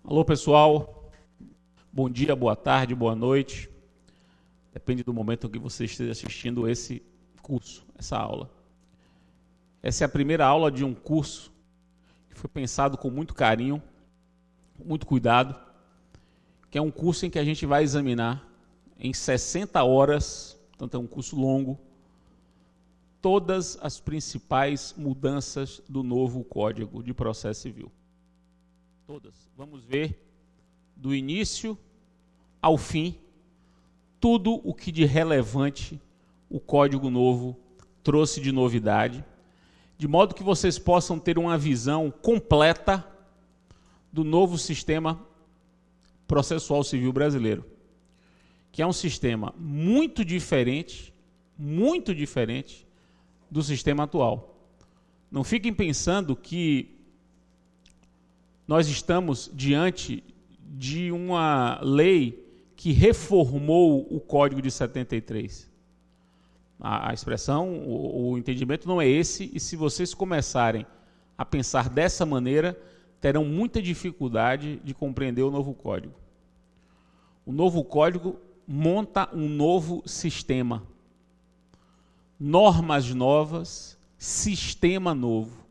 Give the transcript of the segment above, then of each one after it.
Alô, pessoal. Bom dia, boa tarde, boa noite. Depende do momento em que você esteja assistindo esse curso, essa aula. Essa é a primeira aula de um curso que foi pensado com muito carinho, com muito cuidado, que é um curso em que a gente vai examinar em 60 horas, portanto é um curso longo, todas as principais mudanças do novo Código de Processo Civil. Todas. Vamos ver do início ao fim tudo o que de relevante o Código Novo trouxe de novidade, de modo que vocês possam ter uma visão completa do novo sistema processual civil brasileiro, que é um sistema muito diferente do sistema atual. Não fiquem pensando que nós estamos diante de uma lei que reformou o Código de 73. A expressão, o entendimento não é esse, e se vocês começarem a pensar dessa maneira, terão muita dificuldade de compreender o novo Código. O novo Código monta um novo sistema. Normas novas, sistema novo.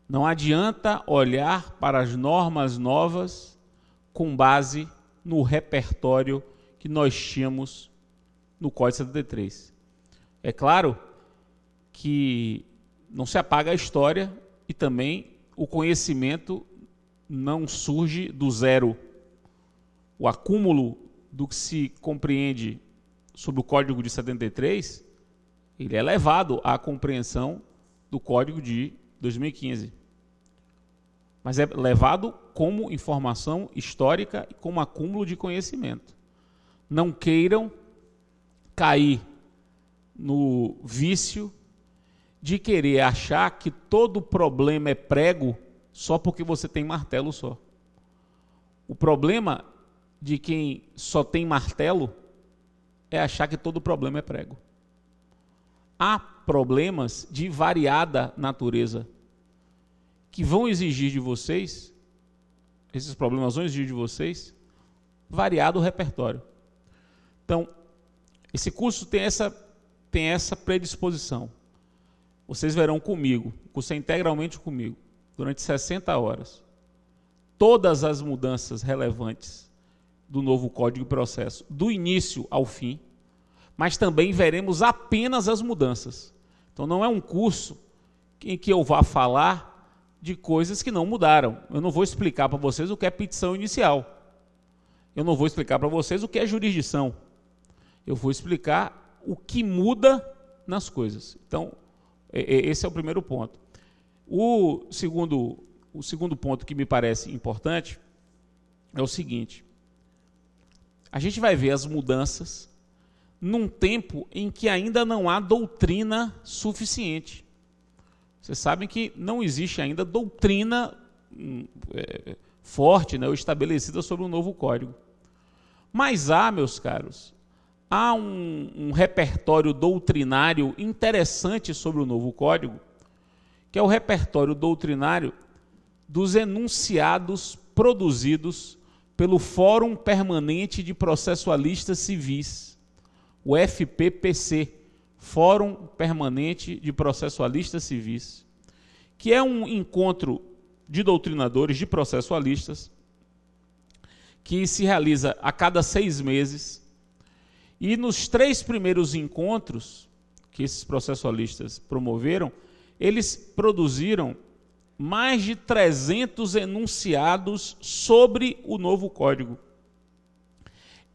Não adianta olhar para as normas novas com base no repertório que nós tínhamos no Código 73. É claro que não se apaga a história e também o conhecimento não surge do zero. O acúmulo do que se compreende sobre o Código de 73, ele é levado à compreensão do Código de 2015. Mas é levado como informação histórica e como acúmulo de conhecimento. Não queiram cair no vício de querer achar que todo problema é prego só porque você tem martelo só. O problema de quem só tem martelo é achar que todo problema é prego. Há problemas de variada natureza que vão exigir de vocês, esses problemas vão exigir de vocês, variado repertório. Então, esse curso tem essa predisposição. Vocês verão comigo, o curso é integralmente comigo, durante 60 horas, todas as mudanças relevantes do novo Código de Processo, do início ao fim, mas também veremos apenas as mudanças. Então não é um curso em que eu vá falar de coisas que não mudaram. Eu não vou explicar para vocês o que é petição inicial. Eu não vou explicar para vocês o que é jurisdição. Eu vou explicar o que muda nas coisas. Então, esse é o primeiro ponto. O segundo ponto que me parece importante é o seguinte: a gente vai ver as mudanças num tempo em que ainda não há doutrina suficiente. Vocês sabem que não existe ainda doutrina forte, né, ou estabelecida sobre o novo Código. Mas há, meus caros, há um repertório doutrinário interessante sobre o novo Código, que é o repertório doutrinário dos enunciados produzidos pelo Fórum Permanente de Processualistas Civis, o FPPC, Fórum Permanente de Processualistas Civis, que é um encontro de doutrinadores, de processualistas, que se realiza a cada 6 meses, e nos 3 primeiros encontros que esses processualistas promoveram, eles produziram mais de 300 enunciados sobre o novo Código.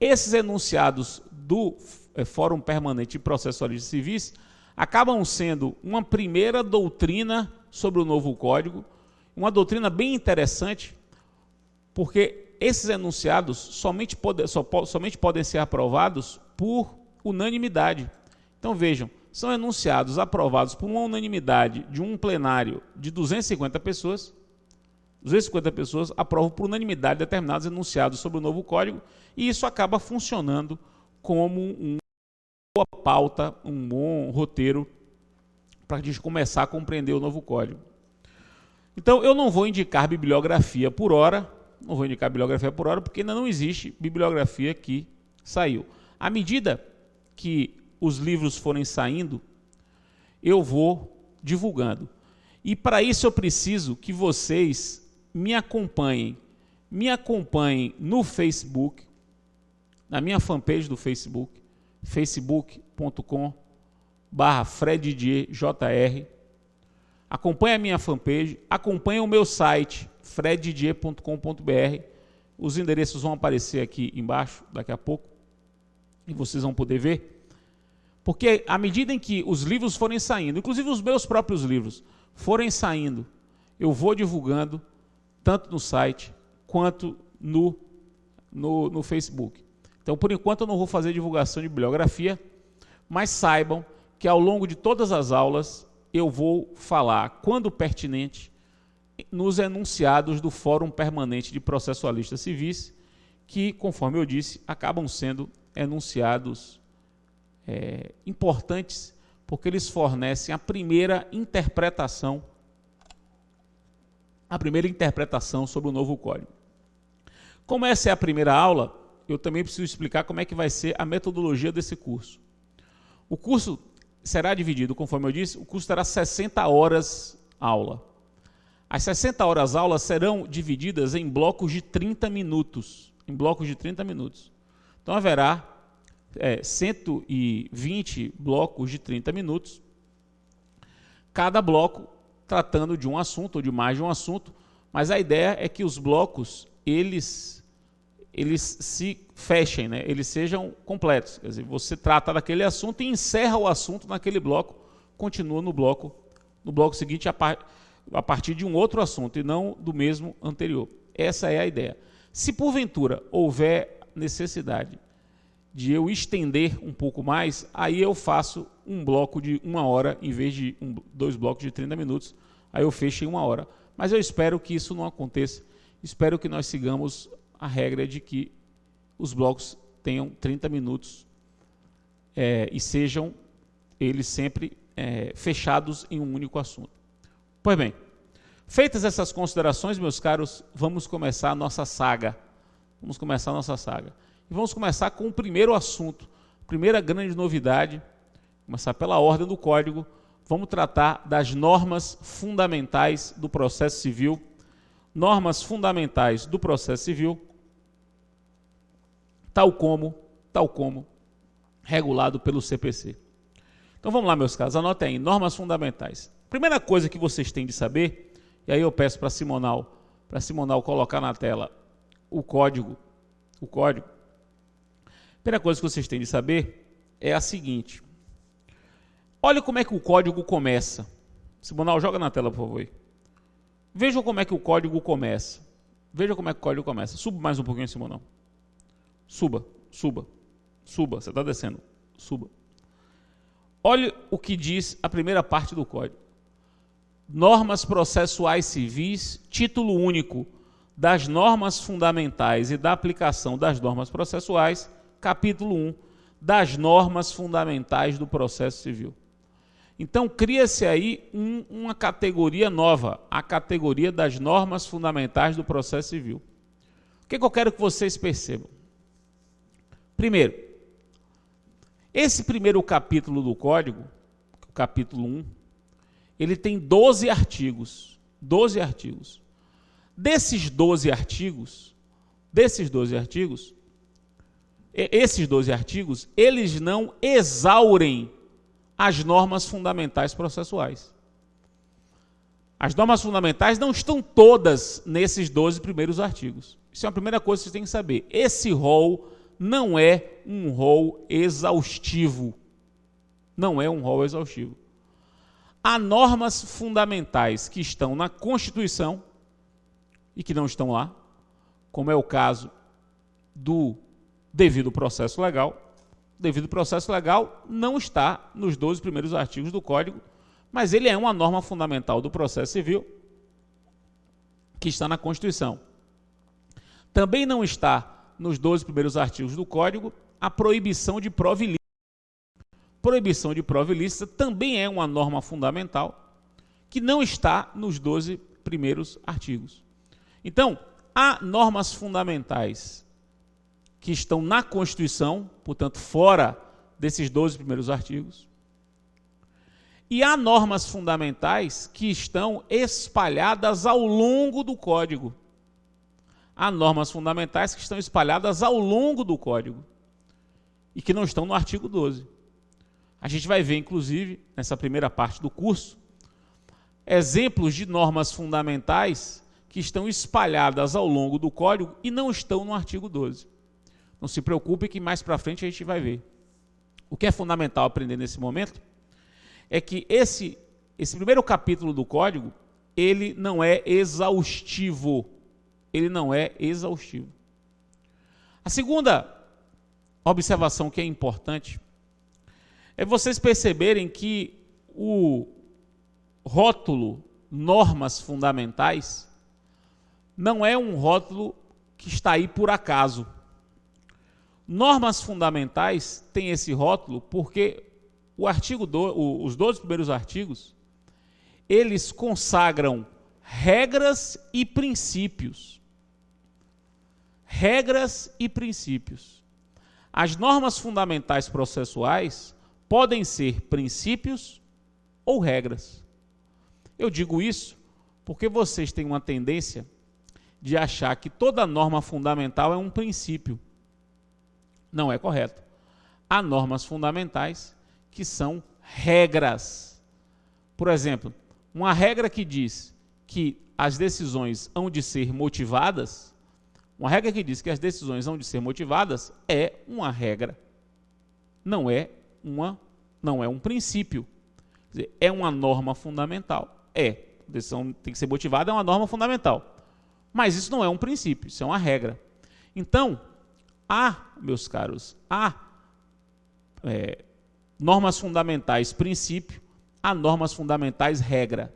Esses enunciados do Fórum Permanente de Processualistas Civis acabam sendo uma primeira doutrina sobre o novo Código, uma doutrina bem interessante, porque esses enunciados somente podem ser aprovados por unanimidade. Então vejam, são enunciados aprovados por uma unanimidade de um plenário de 250 pessoas. 250 pessoas aprovam por unanimidade determinados enunciados sobre o novo Código, e isso acaba funcionando como uma boa pauta, um bom roteiro para a gente começar a compreender o novo Código. Então, eu não vou indicar bibliografia por hora, não vou indicar bibliografia por hora, porque ainda não existe bibliografia que saiu. À medida que os livros forem saindo, eu vou divulgando. E para isso eu preciso que vocês me acompanhem. Me acompanhem no Facebook, na minha fanpage do Facebook, facebook.com/FredDidier. Acompanhe a minha fanpage, acompanhe o meu site, freddidier.com.br. Os endereços vão aparecer aqui embaixo, daqui a pouco, e vocês vão poder ver. Porque à medida em que os livros forem saindo, inclusive os meus próprios livros forem saindo, eu vou divulgando, tanto no site, quanto no Facebook. Então, por enquanto, eu não vou fazer divulgação de bibliografia, mas saibam que ao longo de todas as aulas eu vou falar, quando pertinente, nos enunciados do Fórum Permanente de Processualistas Civis, que, conforme eu disse, acabam sendo enunciados importantes, porque eles fornecem a primeira interpretação sobre o novo Código. Como essa é a primeira aula, eu também preciso explicar como é que vai ser a metodologia desse curso. O curso será dividido, conforme eu disse, o curso terá 60 horas aula. As 60 horas aula serão divididas em blocos de 30 minutos. Então haverá 120 blocos de 30 minutos, cada bloco tratando de um assunto ou de mais de um assunto, mas a ideia é que os blocos eles se fechem, né? Eles sejam completos. Quer dizer, você trata daquele assunto e encerra o assunto naquele bloco, continua no bloco seguinte a partir de um outro assunto e não do mesmo anterior. Essa é a ideia. Se porventura houver necessidade de eu estender um pouco mais, aí eu faço um bloco de 1 hora em vez de 2 blocos de 30 minutos, aí eu fecho em 1 hora. Mas eu espero que isso não aconteça, espero que nós sigamos a regra de que os blocos tenham 30 minutos e sejam eles sempre fechados em um único assunto. Pois bem, feitas essas considerações, meus caros, vamos começar a nossa saga. E vamos começar com o primeiro assunto, primeira grande novidade, começar pela ordem do Código. Vamos tratar das normas fundamentais do processo civil. Normas fundamentais do processo civil, tal como regulado pelo CPC. Então vamos lá, meus caros, anotem aí, normas fundamentais. Primeira coisa que vocês têm de saber, e aí eu peço para Simonal colocar na tela o código. Primeira coisa que vocês têm de saber é a seguinte. Olha como é que o código começa. Simonal, joga na tela, por favor. Vejam como é que o código começa. Suba mais um pouquinho, Simonal. Suba. Você está descendo. Suba. Olha o que diz a primeira parte do código. Normas processuais civis, título único das normas fundamentais e da aplicação das normas processuais, capítulo 1, das normas fundamentais do processo civil. Então, cria-se aí uma categoria nova, a categoria das normas fundamentais do processo civil. O que eu quero que vocês percebam? Primeiro, esse primeiro capítulo do Código, o capítulo 1, ele tem 12 artigos. 12 artigos. Esses 12 artigos, eles não exaurem as normas fundamentais processuais. As normas fundamentais não estão todas nesses 12 primeiros artigos. Isso é a primeira coisa que vocês têm que saber. Esse rol não é um rol exaustivo. Há normas fundamentais que estão na Constituição e que não estão lá, como é o caso do devido processo legal. O devido processo legal não está nos 12 primeiros artigos do Código, mas ele é uma norma fundamental do processo civil que está na Constituição. Também não está nos 12 primeiros artigos do Código a proibição de prova ilícita. Proibição de prova ilícita também é uma norma fundamental que não está nos 12 primeiros artigos. Então, há normas fundamentais que estão na Constituição, portanto, fora desses 12 primeiros artigos. E há normas fundamentais que estão espalhadas ao longo do Código. Há normas fundamentais que estão espalhadas ao longo do Código e que não estão no artigo 12. A gente vai ver, inclusive, nessa primeira parte do curso, exemplos de normas fundamentais que estão espalhadas ao longo do Código e não estão no artigo 12. Não se preocupe que mais para frente a gente vai ver. O que é fundamental aprender nesse momento é que esse primeiro capítulo do Código, ele não é exaustivo. Ele não é exaustivo. A segunda observação que é importante é vocês perceberem que o rótulo normas fundamentais não é um rótulo que está aí por acaso. Normas fundamentais tem esse rótulo porque os 12 primeiros artigos, eles consagram regras e princípios. Regras e princípios. As normas fundamentais processuais podem ser princípios ou regras. Eu digo isso porque vocês têm uma tendência de achar que toda norma fundamental é um princípio. Não é correto. Há normas fundamentais que são regras. Por exemplo, uma regra que diz que as decisões hão de ser motivadas, é uma regra. Não é um princípio. Quer dizer, é uma norma fundamental. A decisão tem que ser motivada, é uma norma fundamental. Mas isso não é um princípio, isso é uma regra. Então, meus caros, há normas fundamentais princípio, há normas fundamentais regra.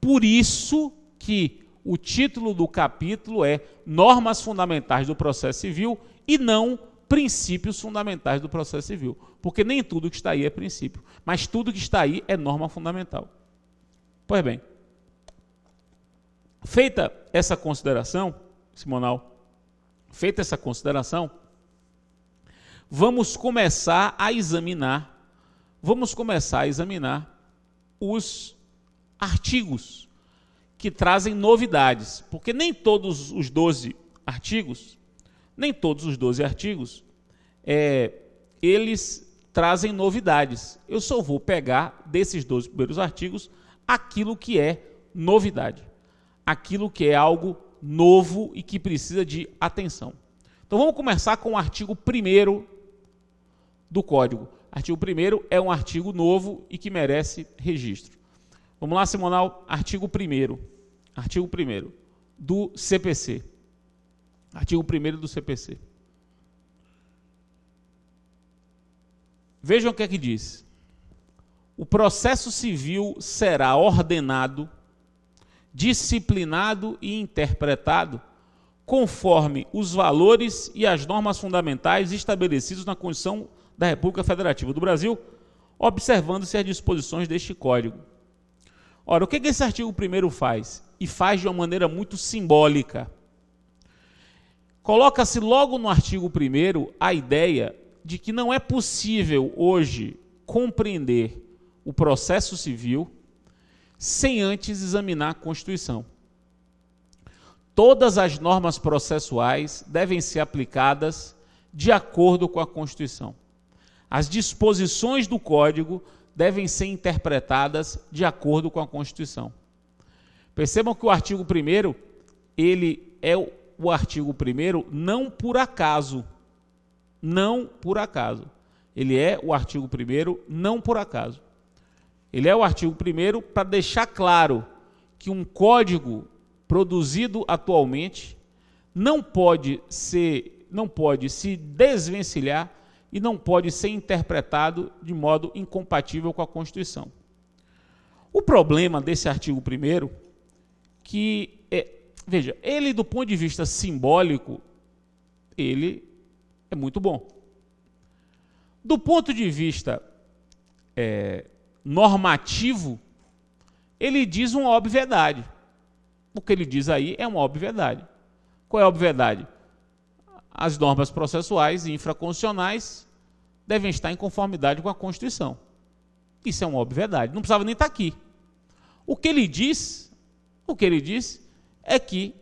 Por isso que o título do capítulo é Normas Fundamentais do Processo Civil e não Princípios Fundamentais do Processo Civil. Porque nem tudo que está aí é princípio, mas tudo que está aí é norma fundamental. Pois bem, feita essa consideração, Simonal, vamos começar a examinar os artigos que trazem novidades, porque nem todos os 12 artigos, eles trazem novidades. Eu só vou pegar desses 12 primeiros artigos aquilo que é novidade, aquilo que é algo novo e que precisa de atenção. Então vamos começar com o artigo 1º do Código. Artigo 1º é um artigo novo e que merece registro. Vamos lá, Simonal, artigo 1º do CPC. Artigo 1º do CPC. Vejam o que é que diz. O processo civil será ordenado, disciplinado e interpretado conforme os valores e as normas fundamentais estabelecidos na Constituição da República Federativa do Brasil, observando-se as disposições deste Código. Ora, o que esse artigo 1º faz? E faz de uma maneira muito simbólica. Coloca-se logo no artigo 1º a ideia de que não é possível hoje compreender o processo civil sem antes examinar a Constituição. Todas as normas processuais devem ser aplicadas de acordo com a Constituição. As disposições do Código devem ser interpretadas de acordo com a Constituição. Percebam que o artigo 1º, ele é o artigo 1º não por acaso. Não por acaso. Ele é o artigo 1º não por acaso. Ele é o artigo 1º para deixar claro que um código produzido atualmente não pode se desvencilhar e não pode ser interpretado de modo incompatível com a Constituição. O problema desse artigo 1º, veja, ele do ponto de vista simbólico, ele é muito bom. Do ponto de vista normativo, ele diz uma obviedade. O que ele diz aí é uma obviedade. Qual é a obviedade? As normas processuais e infraconstitucionais devem estar em conformidade com a Constituição. Isso é uma obviedade, não precisava nem estar aqui. O que ele diz é que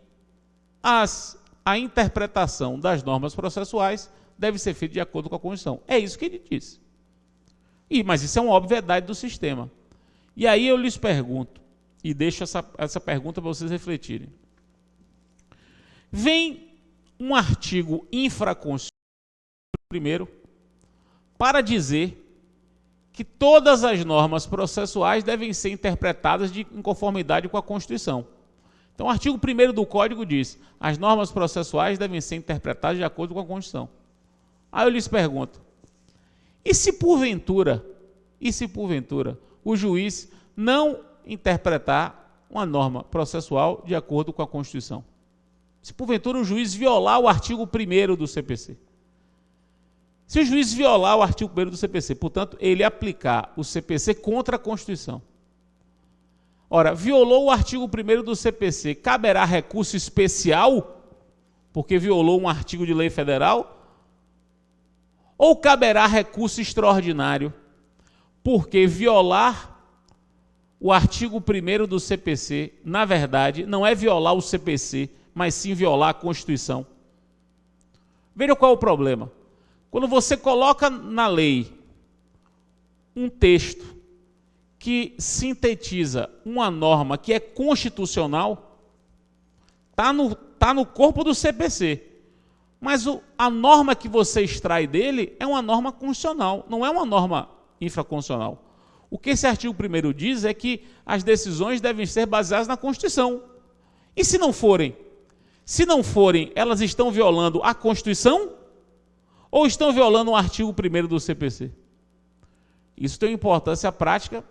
a interpretação das normas processuais deve ser feita de acordo com a Constituição. É isso que ele diz. Mas isso é uma obviedade do sistema. E aí eu lhes pergunto, e deixo essa pergunta para vocês refletirem. Vem um artigo infraconstitucional, primeiro, para dizer que todas as normas processuais devem ser interpretadas em conformidade com a Constituição. Então, o artigo 1º do Código diz: as normas processuais devem ser interpretadas de acordo com a Constituição. Aí eu lhes pergunto, e se porventura o juiz não interpretar uma norma processual de acordo com a Constituição? Se porventura o juiz violar o artigo 1º do CPC? Se o juiz violar o artigo 1º do CPC, portanto, ele aplicar o CPC contra a Constituição. Ora, violou o artigo 1º do CPC, caberá recurso especial, porque violou um artigo de lei federal? Ou caberá recurso extraordinário, porque violar o artigo 1º do CPC, na verdade, não é violar o CPC, mas sim violar a Constituição? Veja qual é o problema. Quando você coloca na lei um texto que sintetiza uma norma que é constitucional, está no corpo do CPC, mas a norma que você extrai dele é uma norma constitucional, não é uma norma infraconstitucional. O que esse artigo 1º diz é que as decisões devem ser baseadas na Constituição. E se não forem? Se não forem, elas estão violando a Constituição ou estão violando o artigo 1º do CPC? Isso tem importância prática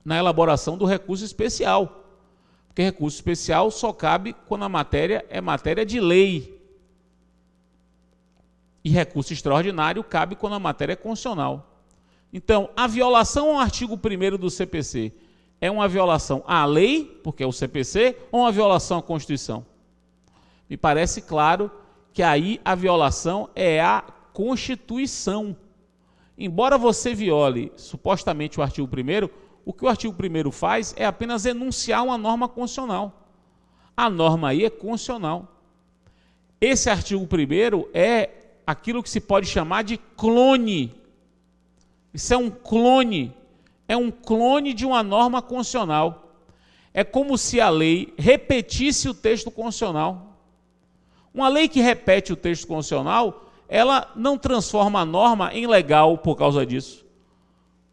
na elaboração do recurso especial, porque recurso especial só cabe quando a matéria é matéria de lei. E recurso extraordinário cabe quando a matéria é constitucional. Então, a violação ao artigo 1º do CPC é uma violação à lei, porque é o CPC, ou uma violação à Constituição? Me parece claro que aí a violação é a Constituição. Embora você viole supostamente o artigo 1º, o que o artigo 1º faz é apenas enunciar uma norma constitucional. A norma aí é constitucional. Esse artigo 1º é aquilo que se pode chamar de clone. Isso é um clone de uma norma constitucional. É como se a lei repetisse o texto constitucional. Uma lei que repete o texto constitucional, ela não transforma a norma em legal por causa disso.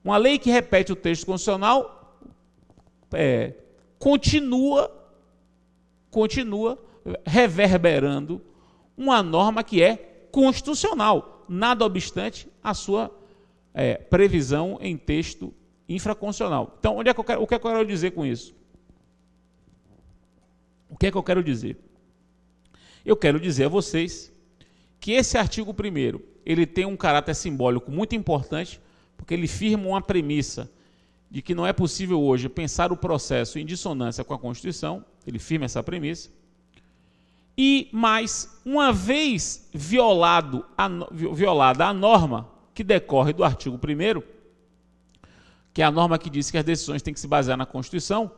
Uma lei que repete o texto constitucional continua reverberando uma norma que é constitucional, nada obstante a sua previsão em texto infraconstitucional. Então, o que é que eu quero dizer com isso? O que é que eu quero dizer? Eu quero dizer a vocês que esse artigo 1º, ele tem um caráter simbólico muito importante, porque ele firma uma premissa de que não é possível hoje pensar o processo em dissonância com a Constituição, ele firma essa premissa. Mas, uma vez violada a norma que decorre do artigo 1º, que é a norma que diz que as decisões têm que se basear na Constituição,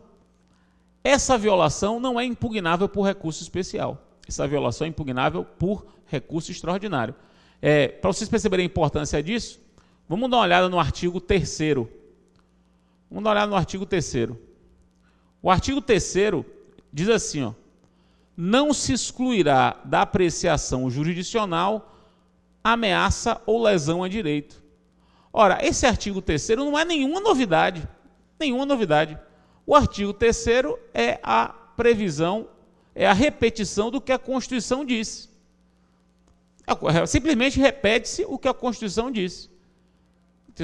essa violação não é impugnável por recurso especial. Essa violação é impugnável por recurso extraordinário. Para vocês perceberem a importância disso, vamos dar uma olhada no artigo 3º. Vamos dar uma olhada no artigo 3º. O artigo 3º diz assim, não se excluirá da apreciação jurisdicional ameaça ou lesão a direito. Ora, esse artigo 3º não é nenhuma novidade. O artigo 3º é a previsão, é a repetição do que a Constituição diz. Simplesmente repete-se o que a Constituição diz.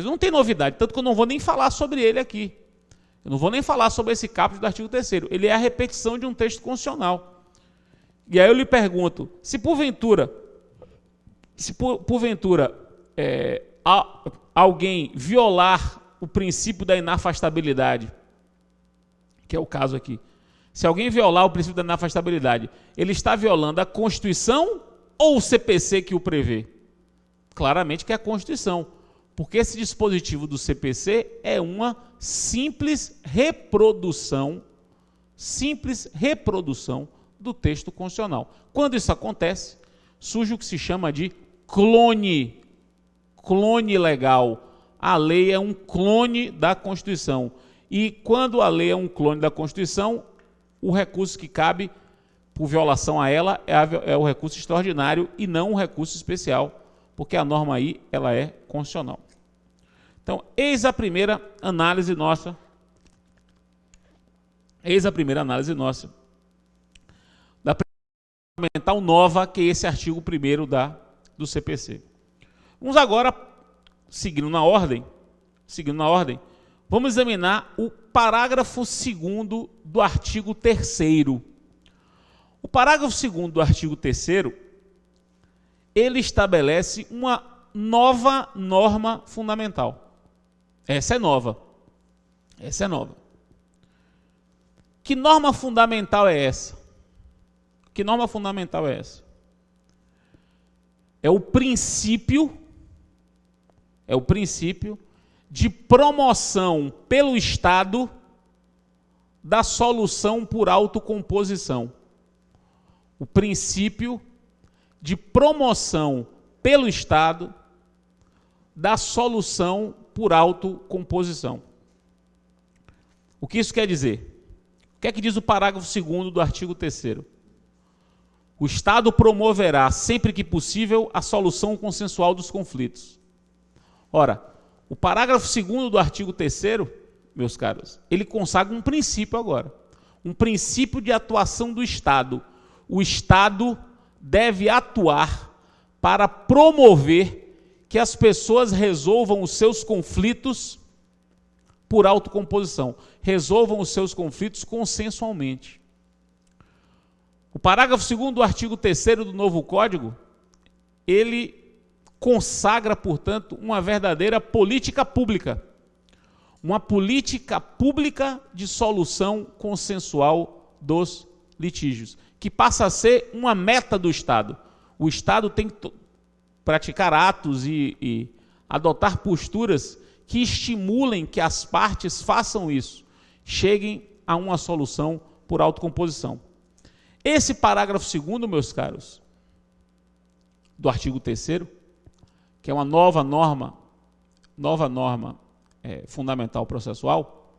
Não tem novidade, tanto que eu não vou nem falar sobre ele aqui. Eu não vou nem falar sobre esse caput do artigo 3º. Ele é a repetição de um texto constitucional. E aí eu lhe pergunto, se porventura alguém violar o princípio da inafastabilidade, que é o caso aqui, Se alguém violar o princípio da inafastabilidade, ele está violando a Constituição ou o CPC que o prevê? Claramente que é a Constituição, porque esse dispositivo do CPC é uma simples reprodução do texto constitucional. Quando isso acontece, surge o que se chama de clone legal. A lei é um clone da Constituição. E quando a lei é um clone da Constituição, o recurso que cabe por violação a ela é o recurso extraordinário e não o recurso especial, porque a norma aí ela é constitucional. Então, eis a primeira análise nossa da fundamental nova, que é esse artigo 1º do CPC. Vamos agora, seguindo na ordem, vamos examinar o parágrafo 2º do artigo 3º. O parágrafo 2º do artigo 3º, ele estabelece uma nova norma fundamental. Essa é nova. Que norma fundamental é essa? É o princípio de promoção pelo Estado da solução por autocomposição. O princípio de promoção pelo Estado da solução por autocomposição. O que isso quer dizer? O que é que diz o parágrafo 2º do artigo 3º? O Estado promoverá, sempre que possível, a solução consensual dos conflitos. Ora, o parágrafo 2º do artigo 3º, meus caros, ele consagra um princípio agora. Um princípio de atuação do Estado. O Estado deve atuar para promover que as pessoas resolvam os seus conflitos por autocomposição. Resolvam os seus conflitos consensualmente. O parágrafo 2º do artigo 3º do novo Código, ele consagra, portanto, uma verdadeira política pública. Uma política pública de solução consensual dos litígios, que passa a ser uma meta do Estado. O Estado tem que praticar atos e adotar posturas que estimulem que as partes façam isso, cheguem a uma solução por autocomposição. Esse parágrafo 2º, meus caros, do artigo 3º, que é uma nova norma fundamental processual,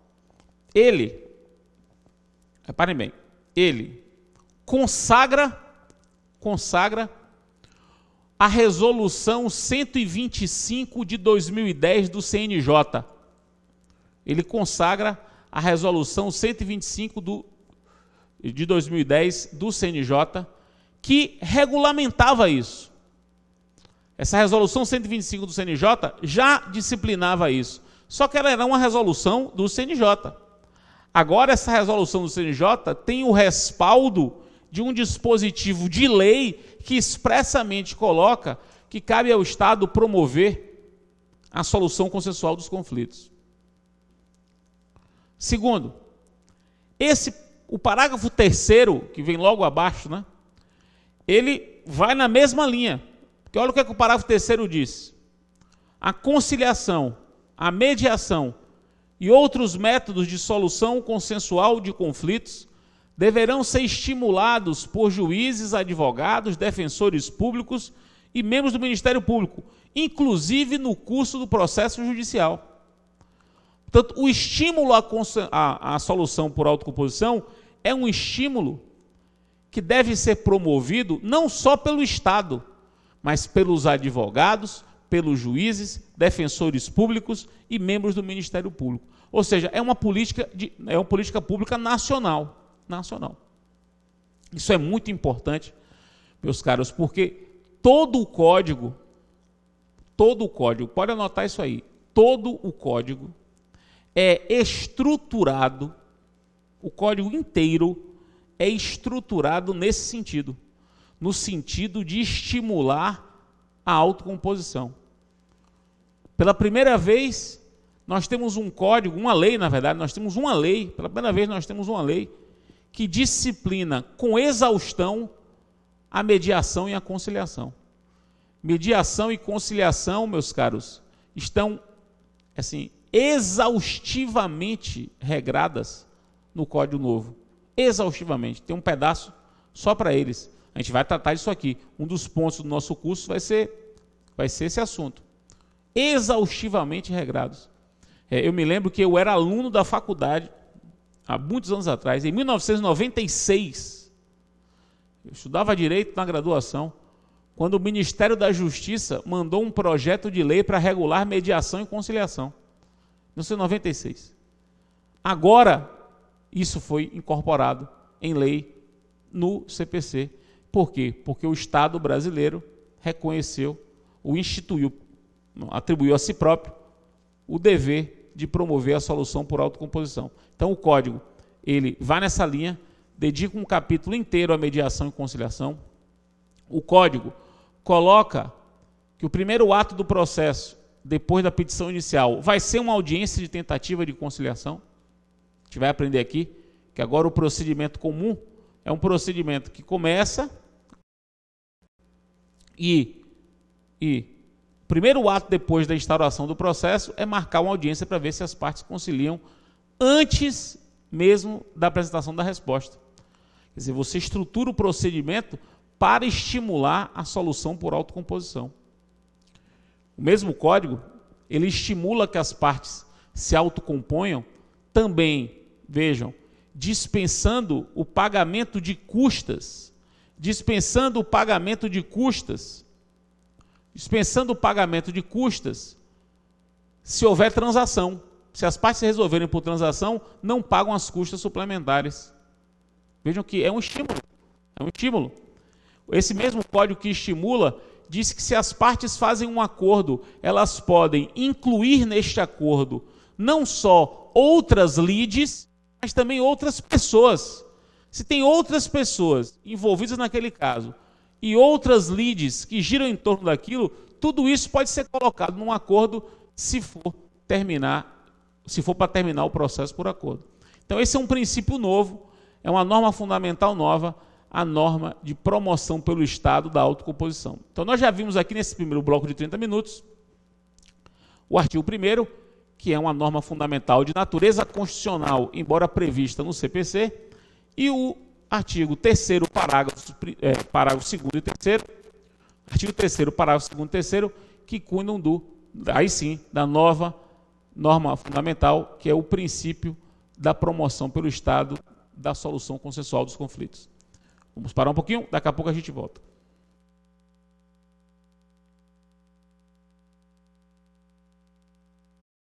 reparem bem, ele consagra a resolução 125 de 2010 do CNJ. Ele consagra a resolução 125 de 2010 do CNJ, que regulamentava isso. Essa resolução 125 do CNJ já disciplinava isso. Só que ela era uma resolução do CNJ. Agora essa resolução do CNJ tem o respaldo de um dispositivo de lei que expressamente coloca que cabe ao Estado promover a solução consensual dos conflitos. Segundo, o parágrafo 3º, que vem logo abaixo, né, ele vai na mesma linha. Porque olha o que o parágrafo 3º diz. A conciliação, a mediação e outros métodos de solução consensual de conflitos deverão ser estimulados por juízes, advogados, defensores públicos e membros do Ministério Público, inclusive no curso do processo judicial. Portanto, o estímulo à solução por autocomposição é um estímulo que deve ser promovido não só pelo Estado, mas pelos advogados, pelos juízes, defensores públicos e membros do Ministério Público. Ou seja, é uma política pública nacional. Isso é muito importante, meus caros, porque todo o código, pode anotar isso aí, todo o código é estruturado, o código inteiro é estruturado nesse sentido, no sentido de estimular a autocomposição. Pela primeira vez, nós temos um código, uma lei, na verdade, pela primeira vez nós temos uma lei que disciplina com exaustão a mediação e a conciliação. Mediação e conciliação, meus caros, estão assim exaustivamente regradas no Código Novo. Exaustivamente. Tem um pedaço só para eles. A gente vai tratar disso aqui. Um dos pontos do nosso curso vai ser esse assunto. Exaustivamente regrados. Eu me lembro que eu era aluno da faculdade, há muitos anos atrás, em 1996. Eu estudava Direito na graduação, quando o Ministério da Justiça mandou um projeto de lei para regular mediação e conciliação. 1996. Agora, isso foi incorporado em lei no CPC. Por quê? Porque o Estado brasileiro reconheceu, o instituiu, atribuiu a si próprio o dever de promover a solução por autocomposição. Então o Código, ele vai nessa linha, dedica um capítulo inteiro à mediação e conciliação. O Código coloca que o primeiro ato do processo, depois da petição inicial, vai ser uma audiência de tentativa de conciliação. A gente vai aprender aqui que agora o procedimento comum é um procedimento que começa e o primeiro ato depois da instauração do processo é marcar uma audiência para ver se as partes conciliam antes mesmo da apresentação da resposta. Quer dizer, você estrutura o procedimento para estimular a solução por autocomposição. O mesmo código, ele estimula que as partes se autocomponham também, vejam, dispensando o pagamento de custas, se houver transação. Se as partes se resolverem por transação, não pagam as custas suplementares. Vejam que é um estímulo. Esse mesmo código que estimula diz que se as partes fazem um acordo, elas podem incluir neste acordo não só outras lides, mas também outras pessoas. Se tem outras pessoas envolvidas naquele caso e outras lides que giram em torno daquilo, tudo isso pode ser colocado num acordo se for para terminar o processo por acordo. Então esse é um princípio novo, é uma norma fundamental nova, a norma de promoção pelo Estado da autocomposição. Então nós já vimos aqui nesse primeiro bloco de 30 minutos o artigo 1º, que é uma norma fundamental de natureza constitucional, embora prevista no CPC, e o artigo 3º, parágrafo 2º e 3º, artigo 3º, parágrafo 2º e 3º, que cuidam da nova norma fundamental, que é o princípio da promoção pelo Estado da solução consensual dos conflitos. Vamos parar um pouquinho, daqui a pouco a gente volta.